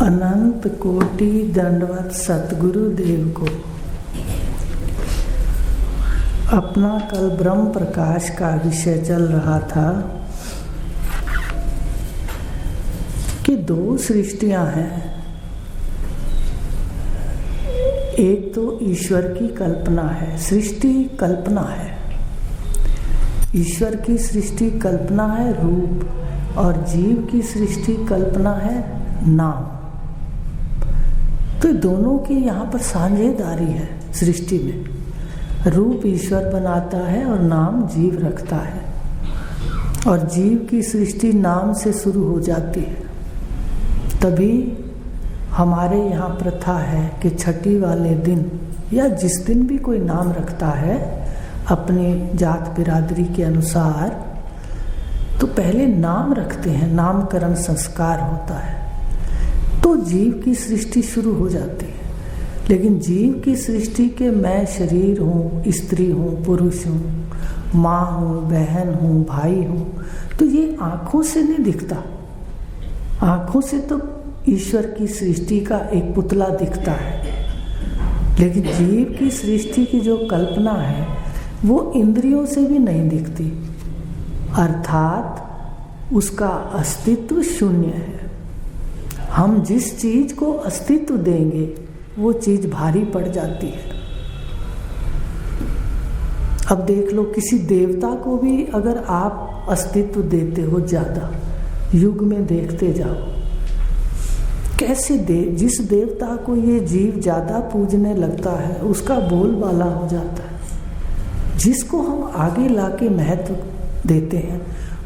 अनंत कोटि दंडवत सतगुरुदेव को। अपना कल ब्रह्म प्रकाश का विषय चल रहा था कि दो सृष्टियां हैं। एक तो ईश्वर की कल्पना है, सृष्टि कल्पना है। ईश्वर की सृष्टि कल्पना है रूप, और जीव की सृष्टि कल्पना है नाम। तो दोनों की यहाँ पर साझेदारी है सृष्टि में। रूप ईश्वर बनाता है और नाम जीव रखता है, और जीव की सृष्टि नाम से शुरू हो जाती है। तभी हमारे यहाँ प्रथा है कि छठी वाले दिन या जिस दिन भी कोई नाम रखता है अपनी जात बिरादरी के अनुसार, तो पहले नाम रखते हैं, नामकरण संस्कार होता है, तो जीव की सृष्टि शुरू हो जाती है। लेकिन जीव की सृष्टि के मैं शरीर हूँ, स्त्री हूँ, पुरुष हूँ, माँ हूँ, बहन हूँ, भाई हूँ, तो ये आँखों से नहीं दिखता। आँखों से तो ईश्वर की सृष्टि का एक पुतला दिखता है, लेकिन जीव की सृष्टि की जो कल्पना है वो इंद्रियों से भी नहीं दिखती, अर्थात उसका अस्तित्व शून्य है। हम जिस चीज को अस्तित्व देंगे वो चीज भारी पड़ जाती है। अब देख लो, किसी देवता को भी अगर आप अस्तित्व देते हो ज्यादा, युग में देखते जाओ कैसे जिस देवता को ये जीव ज्यादा पूजने लगता है उसका बोलबाला हो जाता है। जिसको हम आगे लाके महत्व देते हैं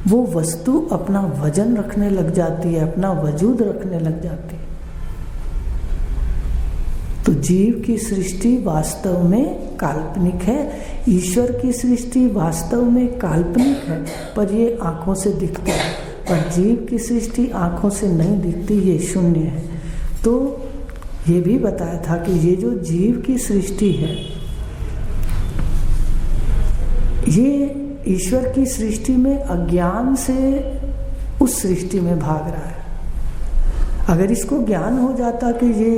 वो वस्तु अपना वजन रखने लग जाती है, अपना वजूद रखने लग जाती है। तो जीव की सृष्टि वास्तव में काल्पनिक है, ईश्वर की सृष्टि वास्तव में काल्पनिक है, पर ये आंखों से दिखता है। पर जीव की सृष्टि आंखों से नहीं दिखती, ये शून्य है। तो ये भी बताया था कि ये जो जीव की सृष्टि है ये ईश्वर की सृष्टि में अज्ञान से उस सृष्टि में भाग रहा है। अगर इसको ज्ञान हो जाता कि ये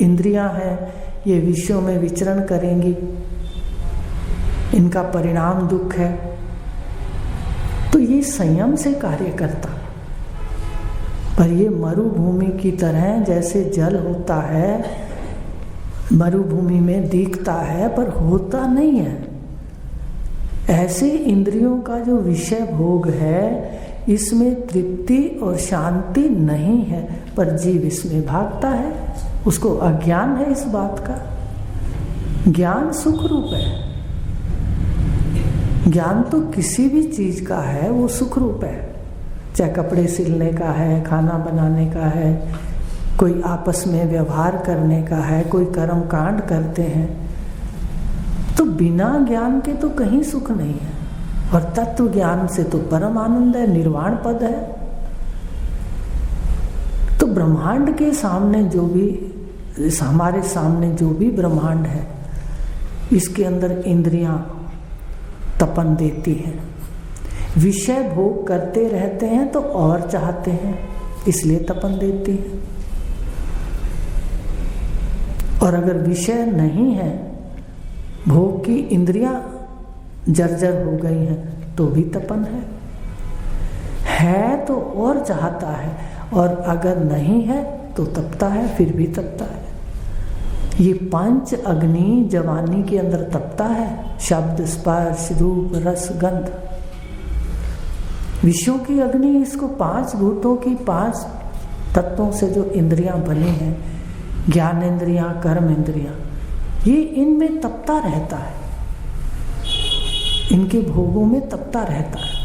इंद्रियां हैं, ये विषयों में विचरण करेंगी, इनका परिणाम दुख है, तो ये संयम से कार्य करता। पर ये मरुभूमि की तरह, जैसे जल होता है मरुभूमि में दिखता है पर होता नहीं है, ऐसे इंद्रियों का जो विषय भोग है इसमें तृप्ति और शांति नहीं है, पर जीव इसमें भागता है। उसको अज्ञान है इस बात का। ज्ञान सुख रूप है। ज्ञान तो किसी भी चीज का है वो सुख रूप है, चाहे कपड़े सिलने का है, खाना बनाने का है, कोई आपस में व्यवहार करने का है, कोई कर्म कांड करते हैं। तो बिना ज्ञान के तो कहीं सुख नहीं है, और तत्व ज्ञान से तो परम आनंद है, निर्वाण पद है। तो ब्रह्मांड के सामने जो भी, हमारे सामने जो भी ब्रह्मांड है, इसके अंदर इंद्रियां तपन देती हैं, विषय भोग करते रहते हैं तो और चाहते हैं, इसलिए तपन देती है। और अगर विषय नहीं है, भोग की इंद्रियां जर्जर हो गई हैं, तो भी तपन है तो और चाहता है, और अगर नहीं है तो तपता है, फिर भी तपता है। ये पंच अग्नि जवानी के अंदर तपता है, शब्द, स्पर्श, रूप, रस, गंध। विषयों की अग्नि इसको पांच भूतों की, पांच तत्वों से जो इंद्रियां बनी हैं, ज्ञान इंद्रियां, कर्म इंद्रियां, ये इनमें तपता रहता है, इनके भोगों में तपता रहता है।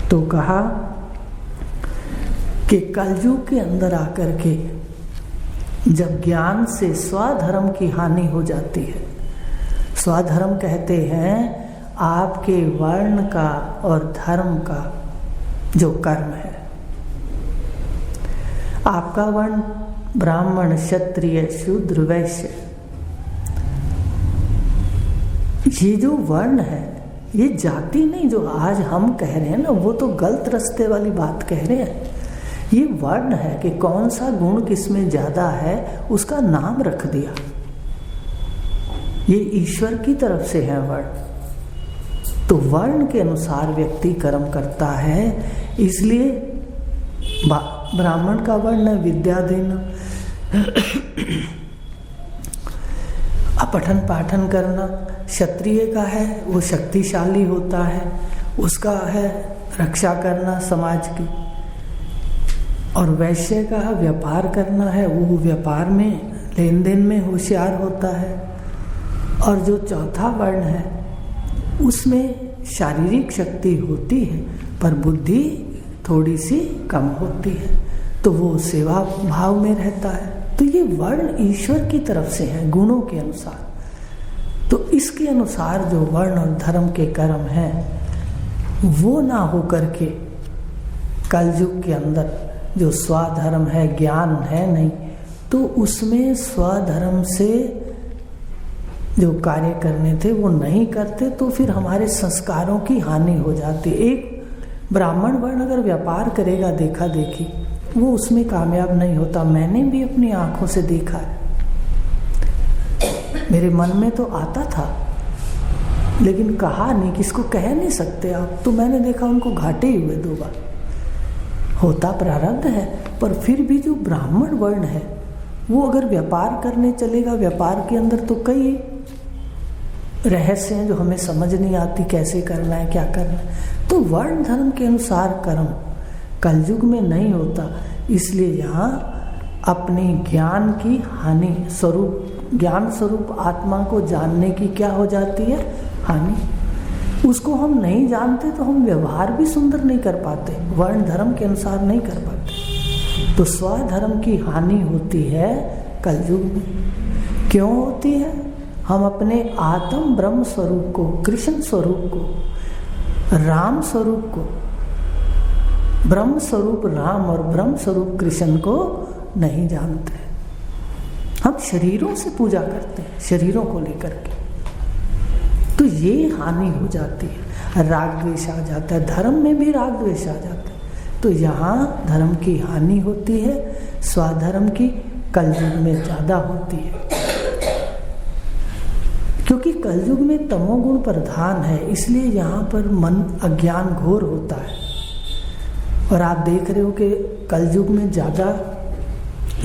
तो कहा कि कलयुग के अंदर आकर के जब ज्ञान से स्वधर्म की हानि हो जाती है, स्वधर्म कहते हैं आपके वर्ण का और धर्म का जो कर्म है। आपका वर्ण ब्राह्मण, क्षत्रिय, शूद्र, वैश्य, ये जो वर्ण है ये जाति नहीं, जो आज हम कह रहे हैं ना, वो तो गलत रास्ते वाली बात कह रहे हैं। ये वर्ण है कि कौन सा गुण किसमें ज्यादा है, उसका नाम रख दिया। ये ईश्वर की तरफ से है वर्ण। तो वर्ण के अनुसार व्यक्ति कर्म करता है। इसलिए ब्राह्मण का वर्ण है विद्या देना, पठन पाठन करना। क्षत्रिय का है वो शक्तिशाली होता है, उसका है रक्षा करना समाज की। और वैश्य का व्यापार करना है, वो व्यापार में लेन देन में होशियार होता है। और जो चौथा वर्ण है उसमें शारीरिक शक्ति होती है पर बुद्धि थोड़ी सी कम होती है, तो वो सेवा भाव में रहता है। तो ये वर्ण ईश्वर की तरफ से है गुणों के अनुसार। तो इसके अनुसार जो वर्ण और धर्म के कर्म हैं वो ना हो करके कलयुग के अंदर जो स्वधर्म है, ज्ञान है नहीं, तो उसमें स्वधर्म से जो कार्य करने थे वो नहीं करते, तो फिर हमारे संस्कारों की हानि हो जाती। एक ब्राह्मण वर्ण अगर व्यापार करेगा देखा देखी, वो उसमें कामयाब नहीं होता। मैंने भी अपनी आंखों से देखा है, मेरे मन में तो आता था लेकिन कहा नहीं, किसको कह नहीं सकते आप। तो मैंने देखा उनको घाटे ही हुए 2 बार। होता प्रारब्ध है, पर फिर भी जो ब्राह्मण वर्ण है वो अगर व्यापार करने चलेगा, व्यापार के अंदर तो कई रहस्य हैं जो हमें समझ नहीं आती, कैसे करना है क्या करना है। तो वर्ण धर्म के अनुसार कर्म कलयुग में नहीं होता। इसलिए यहाँ अपने ज्ञान की हानि, स्वरूप ज्ञान स्वरूप आत्मा को जानने की क्या हो जाती है, हानि। उसको हम नहीं जानते तो हम व्यवहार भी सुंदर नहीं कर पाते, वर्ण धर्म के अनुसार नहीं कर पाते। तो स्वधर्म की हानि होती है कलयुग में। क्यों होती है? हम अपने आत्म ब्रह्म स्वरूप को, कृष्ण स्वरूप को, राम स्वरूप को, ब्रह्म स्वरूप राम और ब्रह्म स्वरूप कृष्ण को नहीं जानते। हम शरीरों से पूजा करते हैं, शरीरों को लेकर के। तो ये हानि हो जाती है, राग द्वेष आ जाता है, धर्म में भी राग द्वेष आ जाता है। तो यहाँ धर्म की हानि होती है, स्वधर्म की कलयुग में ज्यादा होती है। क्योंकि कलयुग में तमोगुण प्रधान है, इसलिए यहाँ पर मन अज्ञान घोर होता है। और आप देख रहे हो कि कलयुग में ज़्यादा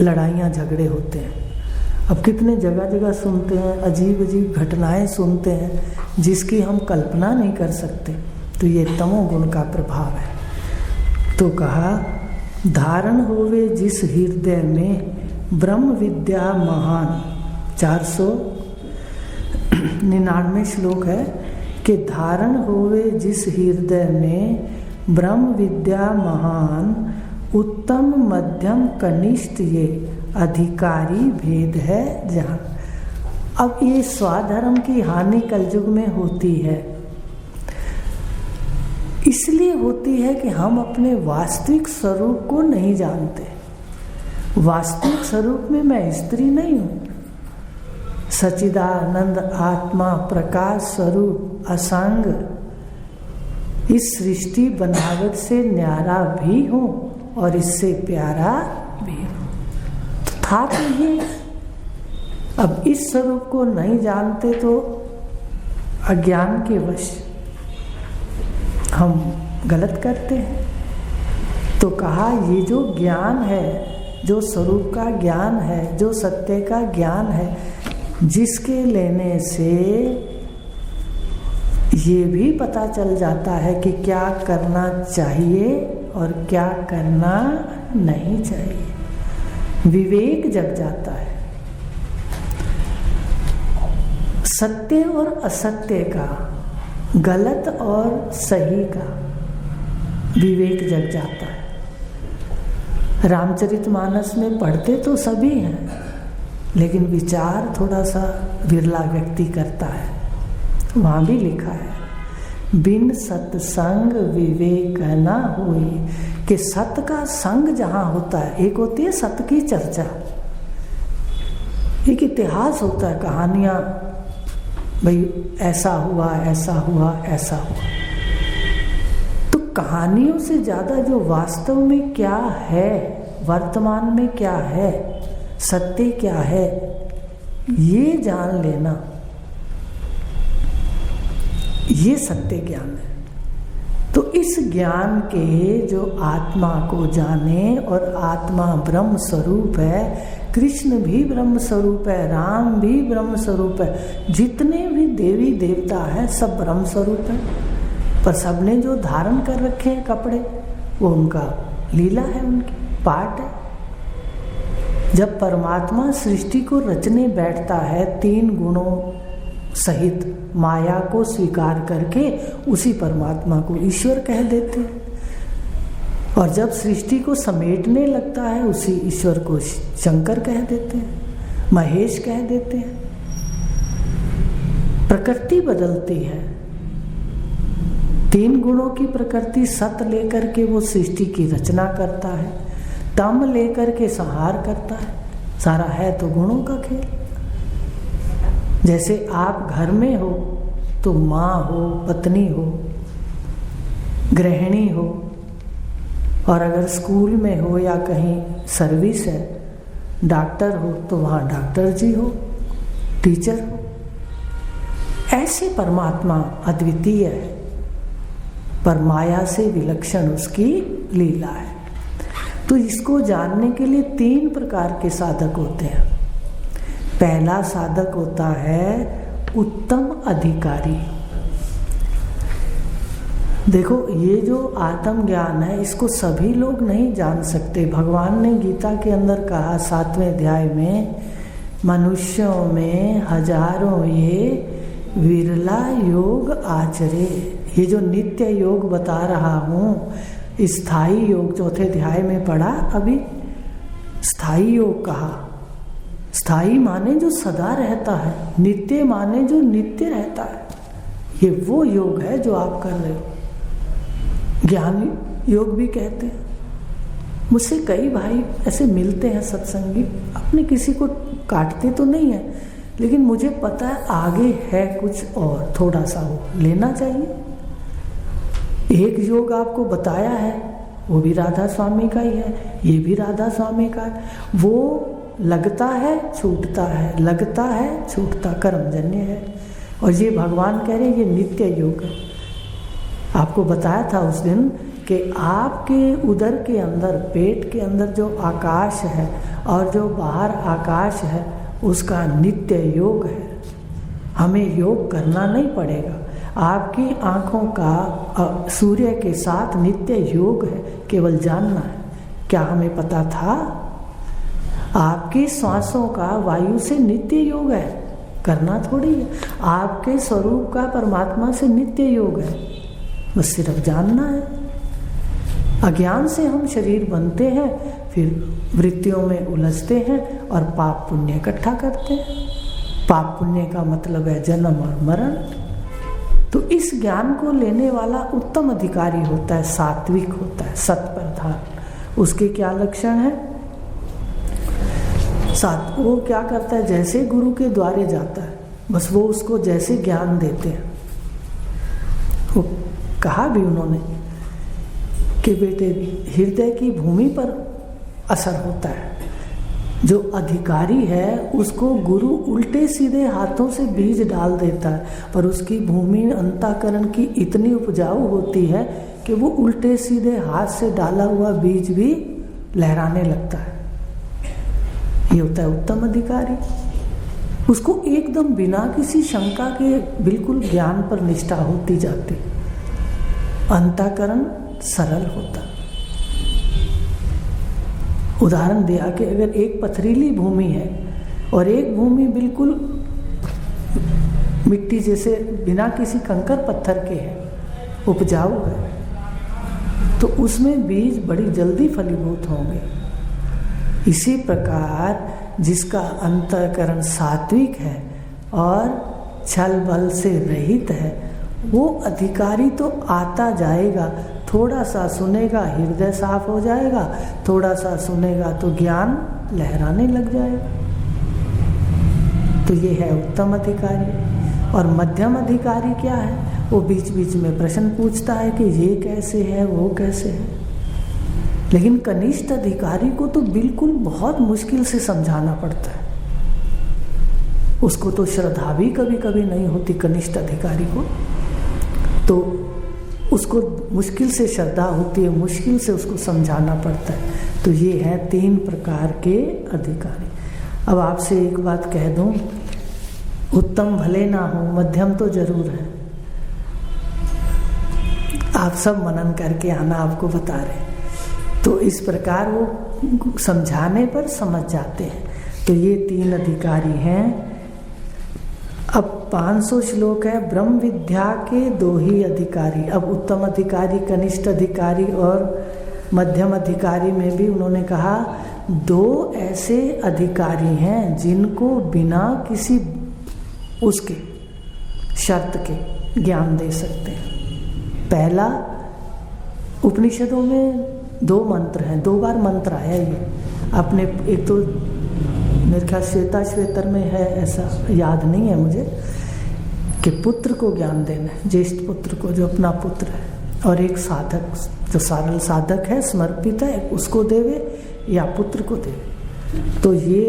लड़ाइयाँ झगड़े होते हैं। अब कितने जगह जगह सुनते हैं, अजीब अजीब घटनाएं सुनते हैं जिसकी हम कल्पना नहीं कर सकते। तो ये तमोगुण का प्रभाव है। तो कहा, धारण होवे जिस हृदय में ब्रह्म विद्या महान, 499 श्लोक है कि धारण होवे जिस हृदय में ब्रह्म विद्या महान, उत्तम मध्यम कनिष्ठ ये अधिकारी भेद है जहाँ। अब ये स्वधर्म की हानि कलयुग में होती है, इसलिए होती है कि हम अपने वास्तविक स्वरूप को नहीं जानते। वास्तविक स्वरूप में मैं स्त्री नहीं हूँ, सच्चिदानंद आत्मा प्रकाश स्वरूप असंग, इस सृष्टि बनावट से न्यारा भी हूँ और इससे प्यारा भी हूँ। तो था तो ये, अब इस स्वरूप को नहीं जानते तो अज्ञान के वश हम गलत करते हैं। तो कहा, ये जो ज्ञान है, जो स्वरूप का ज्ञान है, जो सत्य का ज्ञान है, जिसके लेने से ये भी पता चल जाता है कि क्या करना चाहिए और क्या करना नहीं चाहिए। विवेक जग जाता है, सत्य और असत्य का, गलत और सही का विवेक जग जाता है। रामचरितमानस में पढ़ते तो सभी हैं, लेकिन विचार थोड़ा सा विरला व्यक्ति करता है। वहाँ भी लिखा है, बिन सत्संग विवेक न होई, कि सत का संग जहाँ होता है, एक होती है सत की चर्चा, एक इतिहास होता है, कहानियाँ, भाई ऐसा हुआ ऐसा हुआ ऐसा हुआ। तो कहानियों से ज़्यादा जो वास्तव में क्या है, वर्तमान में क्या है, सत्य क्या है, ये जान लेना, ये सत्य ज्ञान है। तो इस ज्ञान के जो आत्मा को जाने, और आत्मा ब्रह्म स्वरूप है, कृष्ण भी ब्रह्म स्वरूप है, राम भी ब्रह्म स्वरूप है, जितने भी देवी देवता हैं सब ब्रह्म स्वरूप है। पर सबने जो धारण कर रखे हैं कपड़े, वो उनका लीला है, उनकी पार्ट है। जब परमात्मा सृष्टि को रचने बैठता है, 3 गुणों सहित माया को स्वीकार करके उसी परमात्मा को ईश्वर कह देते हैं। और जब सृष्टि को समेटने लगता है, उसी ईश्वर को शंकर कह देते हैं, महेश कह देते हैं। प्रकृति बदलती है, 3 गुणों की प्रकृति सत लेकर के वो सृष्टि की रचना करता है, तम लेकर के संहार करता है। सारा है तो गुणों का खेल। जैसे आप घर में हो तो माँ हो, पत्नी हो, गृहिणी हो, और अगर स्कूल में हो या कहीं सर्विस है, डॉक्टर हो तो वहाँ डॉक्टर जी हो, टीचर हो। ऐसे परमात्मा अद्वितीय है, पर माया से विलक्षण उसकी लीला है। तो इसको जानने के लिए 3 प्रकार के साधक होते हैं। पहला साधक होता है उत्तम अधिकारी। देखो, ये जो आत्म ज्ञान है, इसको सभी लोग नहीं जान सकते। भगवान ने गीता के अंदर कहा 7वें अध्याय में, मनुष्यों में हजारों ये विरला योग आचरे। ये जो नित्य योग बता रहा हूँ, स्थाई योग 4थे अध्याय में पढ़ा, अभी स्थाई योग कहा। स्थाई माने जो सदा रहता है, नित्य माने जो नित्य रहता है। ये वो योग है जो आप कर रहे हो। ज्ञान योग भी कहते हैं। मुझसे कई भाई ऐसे मिलते हैं सत्संगी, अपने किसी को काटते तो नहीं है, लेकिन मुझे पता है आगे है कुछ और, थोड़ा सा हो लेना चाहिए। एक योग आपको बताया है, वो भी राधा स्वामी का ही है, ये भी राधा स्वामी का है। वो लगता है छूटता है, लगता है छूटता, कर्मजन्य है। और ये भगवान कह रहे हैं ये नित्य योग है। आपको बताया था उस दिन कि आपके उदर के अंदर, पेट के अंदर जो आकाश है और जो बाहर आकाश है, उसका नित्य योग है। हमें योग करना नहीं पड़ेगा। आपकी आँखों का सूर्य के साथ नित्य योग है, केवल जानना है। क्या हमें पता था? आपकी श्वासों का वायु से नित्य योग है, करना थोड़ी है। आपके स्वरूप का परमात्मा से नित्य योग है, बस सिर्फ जानना है। अज्ञान से हम शरीर बनते हैं, फिर वृत्तियों में उलझते हैं और पाप पुण्य इकट्ठा करते हैं। पाप पुण्य का मतलब है जन्म और मरण। तो इस ज्ञान को लेने वाला उत्तम अधिकारी होता है, सात्विक होता है, सत्प्रधान। उसके क्या लक्षण है? वो क्या करता है, जैसे गुरु के द्वारे जाता है, बस वो उसको जैसे ज्ञान देते हैं। वो कहा भी उन्होंने कि बेटे, हृदय की भूमि पर असर होता है। जो अधिकारी है उसको गुरु उल्टे सीधे हाथों से बीज डाल देता है, पर उसकी भूमि अंतःकरण की इतनी उपजाऊ होती है कि वो उल्टे सीधे हाथ से डाला हुआ बीज भी लहराने लगता है। ये होता है उत्तम अधिकारी। उसको एकदम बिना किसी शंका के बिल्कुल ज्ञान पर निष्ठा होती जाती, अंतःकरण सरल होता। उदाहरण दिया कि अगर एक पथरीली भूमि है और एक भूमि बिल्कुल मिट्टी जैसे बिना किसी कंकर पत्थर के है, उपजाऊ है, तो उसमें बीज बड़ी जल्दी फलीभूत होंगे। इसी प्रकार जिसका अंतःकरण सात्विक है और छल बल से रहित है, वो अधिकारी तो आता जाएगा। थोड़ा सा सुनेगा, हृदय साफ हो जाएगा, थोड़ा सा सुनेगा तो ज्ञान लहराने लग जाएगा। तो ये है उत्तम अधिकारी। और मध्यम अधिकारी क्या है? वो बीच बीच में प्रश्न पूछता है कि ये कैसे है, वो कैसे है। लेकिन कनिष्ठ अधिकारी को तो बिल्कुल बहुत मुश्किल से समझाना पड़ता है। उसको तो श्रद्धा भी कभी कभी नहीं होती कनिष्ठ अधिकारी को, तो उसको मुश्किल से श्रद्धा होती है, मुश्किल से उसको समझाना पड़ता है। तो ये है 3 प्रकार के अधिकारी। अब आपसे एक बात कह दूं, उत्तम भले ना हो, मध्यम तो जरूर है। आप सब मनन करके आना, आपको बता रहे। तो इस प्रकार वो समझाने पर समझ जाते हैं। तो ये 3 अधिकारी हैं। अब 500 श्लोक है। ब्रह्म विद्या के 2 ही अधिकारी। अब उत्तम अधिकारी, कनिष्ठ अधिकारी और मध्यम अधिकारी में भी उन्होंने कहा 2 ऐसे अधिकारी हैं जिनको बिना किसी उसके शर्त के ज्ञान दे सकते हैं। पहला, उपनिषदों में 2 मंत्र हैं, 2 बार मंत्र आया ये अपने। एक तो मेरे ख्याल श्वेता श्वेतर में है, ऐसा याद नहीं है मुझे, कि पुत्र को ज्ञान देना है, ज्येष्ठ पुत्र को जो अपना पुत्र है, और एक साधक जो सरल साधक है, समर्पित है, उसको देवे या पुत्र को देवे। तो ये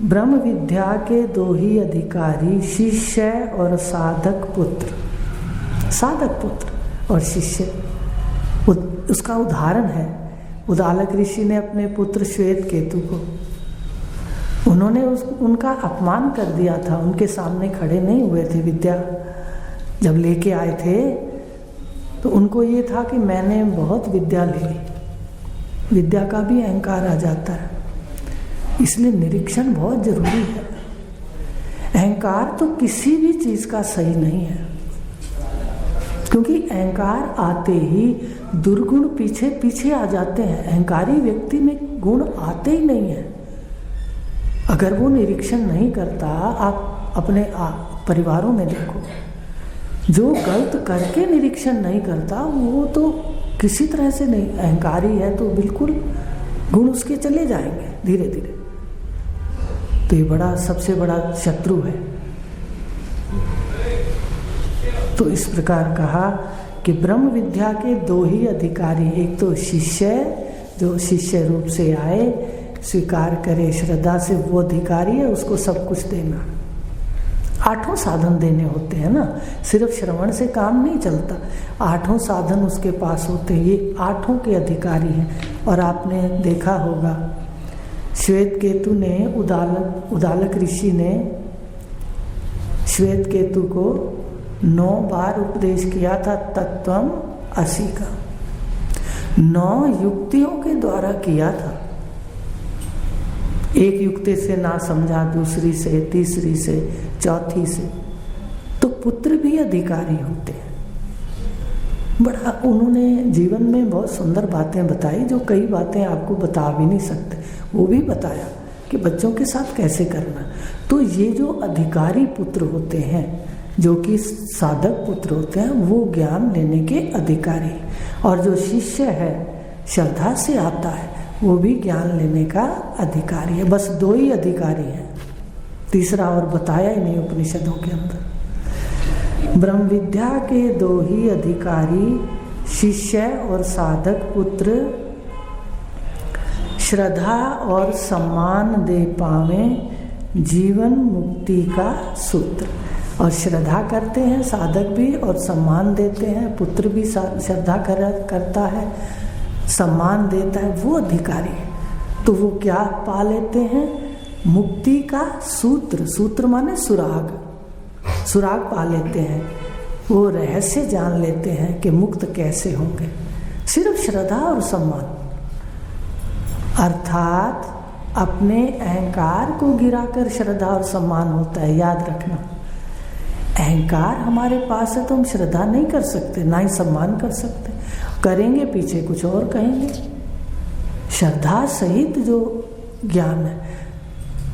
ब्रह्म विद्या के 2 ही अधिकारी, शिष्य और साधक पुत्र। साधक पुत्र और शिष्य, उसका उदाहरण है उदालक ऋषि ने अपने पुत्र श्वेत केतु को, उन्होंने उनका अपमान कर दिया था, उनके सामने खड़े नहीं हुए थे। विद्या जब लेके आए थे तो उनको ये था कि मैंने बहुत विद्या ले ली। विद्या का भी अहंकार आ जाता है, इसलिए निरीक्षण बहुत जरूरी है। अहंकार तो किसी भी चीज का सही नहीं है, क्योंकि अहंकार आते ही दुर्गुण पीछे पीछे आ जाते हैं। अहंकारी व्यक्ति में गुण आते ही नहीं है। अगर वो निरीक्षण नहीं करता, आप अपने परिवारों में देखो, जो गलत करके निरीक्षण नहीं करता वो तो किसी तरह से नहीं, अहंकारी है तो बिल्कुल गुण उसके चले जाएंगे धीरे धीरे। तो ये बड़ा, सबसे बड़ा शत्रु है। तो इस प्रकार कहा कि ब्रह्म विद्या के 2 ही अधिकारी, एक तो शिष्य जो शिष्य रूप से आए, स्वीकार करे श्रद्धा से, वो अधिकारी है, उसको सब कुछ देना। 8 साधन देने होते हैं ना, सिर्फ श्रवण से काम नहीं चलता, 8 साधन उसके पास होते हैं। ये 8 के अधिकारी हैं। और आपने देखा होगा श्वेत केतु ने, उदालक ऋषि ने श्वेत केतु को 9 बार उपदेश किया था तत्वम असि का। 9 युक्तियों के द्वारा किया था। एक युक्ति से ना समझा, दूसरी से, तीसरी से, चौथी से। तो पुत्र भी अधिकारी होते हैं। बड़ा उन्होंने जीवन में बहुत सुंदर बातें बताई, जो कई बातें आपको बता भी नहीं सकते। वो भी बताया कि बच्चों के साथ कैसे करना। तो ये जो अधिकारी पुत्र होते हैं, जो कि साधक पुत्र होते हैं, वो ज्ञान लेने के अधिकारी। और जो शिष्य है, श्रद्धा से आता है, वो भी ज्ञान लेने का अधिकारी है। बस 2 ही अधिकारी हैं, तीसरा और बताया ही नहीं उपनिषदों के अंदर। ब्रह्म विद्या के 2 ही अधिकारी, शिष्य और साधक पुत्र, श्रद्धा और सम्मान दे पावे जीवन मुक्ति का सूत्र। और श्रद्धा करते हैं साधक भी, और सम्मान देते हैं, पुत्र भी श्रद्धा करता है, सम्मान देता है, वो अधिकारी है। तो वो क्या पा लेते हैं? मुक्ति का सूत्र। सूत्र माने सुराग, सुराग पा लेते हैं। वो रहस्य जान लेते हैं कि मुक्त कैसे होंगे, सिर्फ श्रद्धा और सम्मान। अर्थात अपने अहंकार को गिराकर श्रद्धा और सम्मान होता है। याद रखना, अहंकार हमारे पास है तो हम श्रद्धा नहीं कर सकते, ना ही सम्मान कर सकते। करेंगे पीछे कुछ और कहेंगे। श्रद्धा सहित जो ज्ञान है,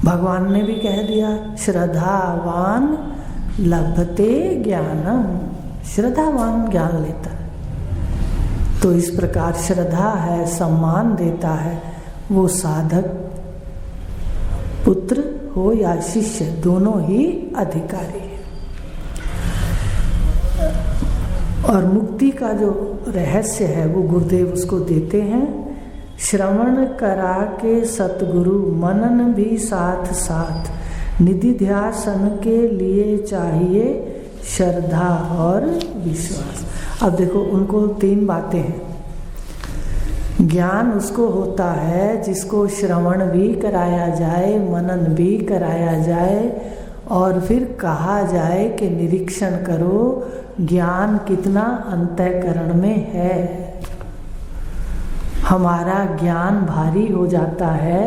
भगवान ने भी कह दिया, श्रद्धावान लभते ज्ञानम। श्रद्धावान ज्ञान लेता है। तो इस प्रकार श्रद्धा है, सम्मान देता है, वो साधक पुत्र हो या शिष्य, दोनों ही अधिकारी है। और मुक्ति का जो रहस्य है वो गुरुदेव उसको देते हैं। श्रवण करा के सतगुरु मनन भी साथ साथ, निधि ध्यासन के लिए चाहिए श्रद्धा और विश्वास। अब देखो उनको 3 बातें हैं। ज्ञान उसको होता है जिसको श्रवण भी कराया जाए, मनन भी कराया जाए और फिर कहा जाए कि निरीक्षण करो ज्ञान कितना अंतःकरण में है। हमारा ज्ञान भारी हो जाता है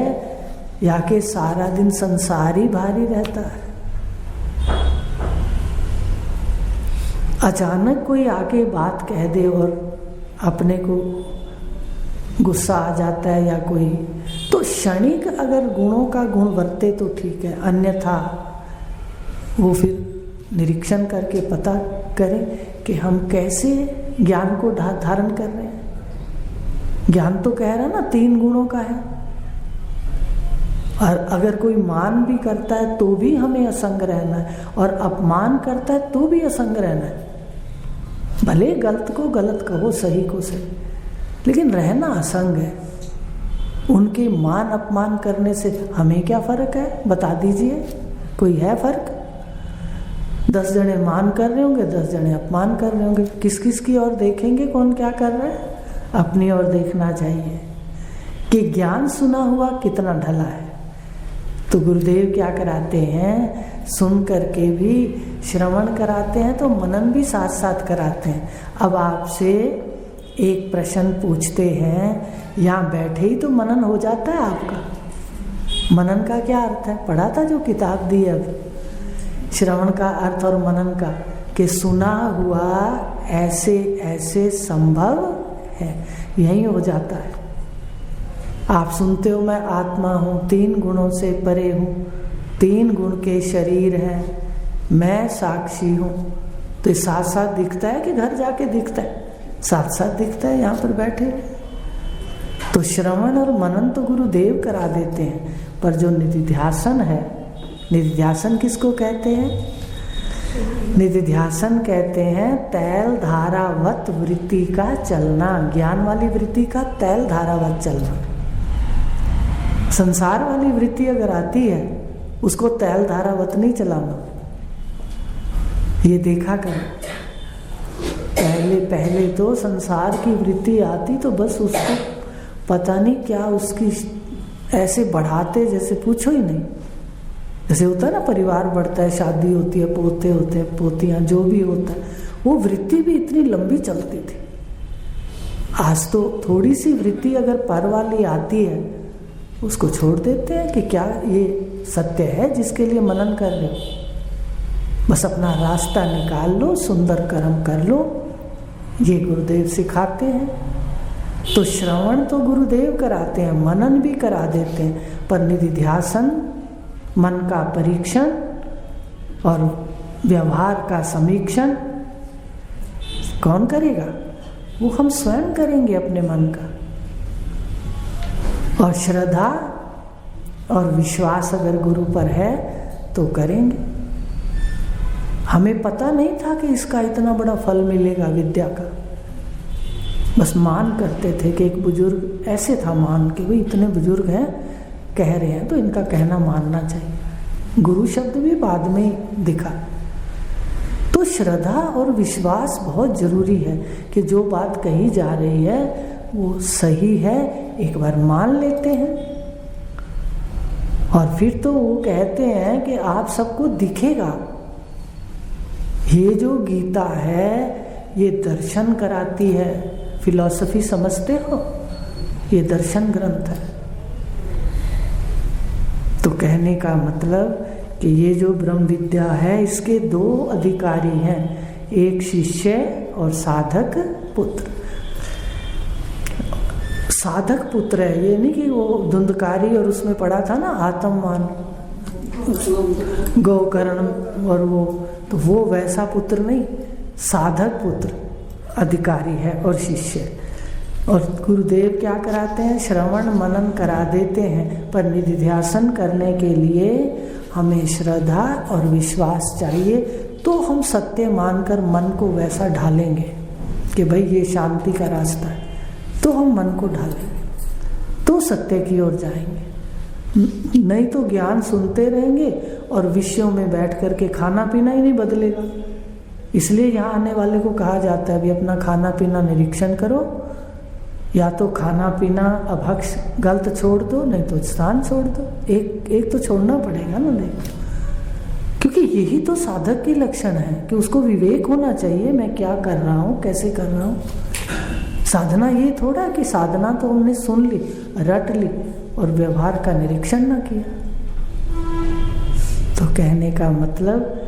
या कि सारा दिन संसार ही भारी रहता है। अचानक कोई आके बात कह दे और अपने को गुस्सा आ जाता है या कोई, तो क्षणिक अगर गुणों का गुण बरते तो ठीक है, अन्यथा वो फिर निरीक्षण करके पता करें कि हम कैसे ज्ञान को धारण कर रहे हैं। ज्ञान तो कह रहा ना 3 गुणों का है, और अगर कोई मान भी करता है तो भी हमें असंग रहना है, और अपमान करता है तो भी असंग रहना है। भले गलत को गलत कहो, सही को सही, लेकिन रहना असंग है। उनके मान अपमान करने से हमें क्या फर्क है, बता दीजिए, कोई है फर्क? 10 जने मान कर रहे होंगे, 10 जने अपमान कर रहे होंगे, किस किस की ओर देखेंगे, कौन क्या कर रहा है? अपनी ओर देखना चाहिए कि ज्ञान सुना हुआ कितना ढला है। तो गुरुदेव क्या कराते हैं, सुन करके भी श्रवण कराते हैं तो मनन भी साथ साथ कराते हैं। अब आपसे एक प्रश्न पूछते हैं, यहाँ बैठे ही तो मनन हो जाता है आपका। मनन का क्या अर्थ है, पढ़ा था जो किताब दी अब, श्रवण का अर्थ और मनन का, कि सुना हुआ ऐसे ऐसे संभव है, यही हो जाता है। आप सुनते हो मैं आत्मा हूँ, 3 गुणों से परे हूँ, 3 गुण के शरीर हैं, मैं साक्षी हूँ, तो साथ साथ दिखता है कि घर जाके दिखता है? साथ साथ दिखता है, यहाँ पर बैठे। तो श्रवण और मनन तो गुरुदेव करा देते हैं, पर जो निधिध्यासन है, निधिध्यासन किसको कहते हैं? निधिध्यासन कहते हैं तैल धारावत वृत्ति का चलना, ज्ञान वाली वृत्ति का तैल धारावत चलना। संसार वाली वृत्ति अगर आती है उसको तैल धारावत नहीं चलाना। ये देखा कर, पहले तो संसार की वृत्ति आती तो बस उसको पता नहीं क्या उसकी ऐसे बढ़ाते जैसे पूछो ही नहीं। जैसे होता है ना, परिवार बढ़ता है, शादी होती है, पोते होते हैं, पोतियां, जो भी होता है, वो वृत्ति भी इतनी लंबी चलती थी। आज तो थोड़ी सी वृत्ति अगर पर वाली आती है उसको छोड़ देते हैं कि क्या ये सत्य है जिसके लिए मनन कर रहे हो, बस अपना रास्ता निकाल लो, सुंदर कर्म कर लो। ये गुरुदेव सिखाते हैं। तो श्रवण तो गुरुदेव कराते हैं, मनन भी करा देते हैं, पर निधिध्यासन, मन का परीक्षण और व्यवहार का समीक्षण कौन करेगा? वो हम स्वयं करेंगे अपने मन का। और श्रद्धा और विश्वास अगर गुरु पर है तो करेंगे। हमें पता नहीं था कि इसका इतना बड़ा फल मिलेगा विद्या का, बस मान करते थे कि एक बुजुर्ग ऐसे था, मान के भाई इतने बुजुर्ग हैं कह रहे हैं तो इनका कहना मानना चाहिए। गुरु शब्द भी बाद में दिखा। तो श्रद्धा और विश्वास बहुत जरूरी है कि जो बात कही जा रही है वो सही है, एक बार मान लेते हैं। और फिर तो वो कहते हैं कि आप सबको दिखेगा। ये जो गीता है ये दर्शन कराती है। फिलॉसफी समझते हो, ये दर्शन ग्रंथ है। तो कहने का मतलब कि ये जो ब्रह्म विद्या है इसके 2 अधिकारी हैं, एक शिष्य और साधक पुत्र। साधक पुत्र है, ये नहीं कि वो धुंधकारी और उसमें पढ़ा था ना आत्ममान, गोकर्ण और वो, तो वो वैसा पुत्र नहीं, साधक पुत्र अधिकारी है और शिष्य। और गुरुदेव क्या कराते हैं? श्रवण मनन करा देते हैं, पर निधिध्यासन करने के लिए हमें श्रद्धा और विश्वास चाहिए। तो हम सत्य मानकर मन को वैसा ढालेंगे। कि भाई ये शांति का रास्ता है, तो हम मन को ढालेंगे, तो सत्य की ओर जाएंगे। नहीं तो ज्ञान सुनते रहेंगे और विषयों में बैठ करके खाना पीना ही नहीं बदलेगा। इसलिए यहाँ आने वाले को कहा जाता है, अभी अपना खाना पीना निरीक्षण करो, या तो खाना पीना अभक्ष गलत छोड़ दो, नहीं तो स्नान छोड़ दो। एक तो छोड़ना पड़ेगा ना, देखो, क्योंकि यही तो साधक की लक्षण है कि उसको विवेक होना चाहिए, मैं क्या कर रहा हूँ, कैसे कर रहा हूँ। साधना ये थोड़ा कि साधना तो हमने सुन ली, रट ली और व्यवहार का निरीक्षण ना किया। तो कहने का मतलब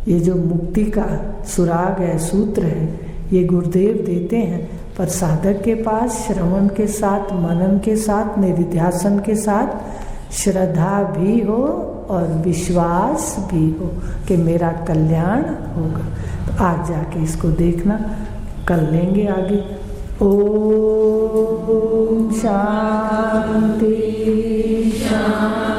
ये जो मुक्ति का सुराग है, सूत्र है, ये गुरुदेव देते हैं, पर साधक के पास श्रवण के साथ, मनन के साथ, निधिध्यासन के साथ श्रद्धा भी हो और विश्वास भी हो कि मेरा कल्याण होगा। तो आज जाके इसको देखना, कल लेंगे आगे। ओम शांति शांति।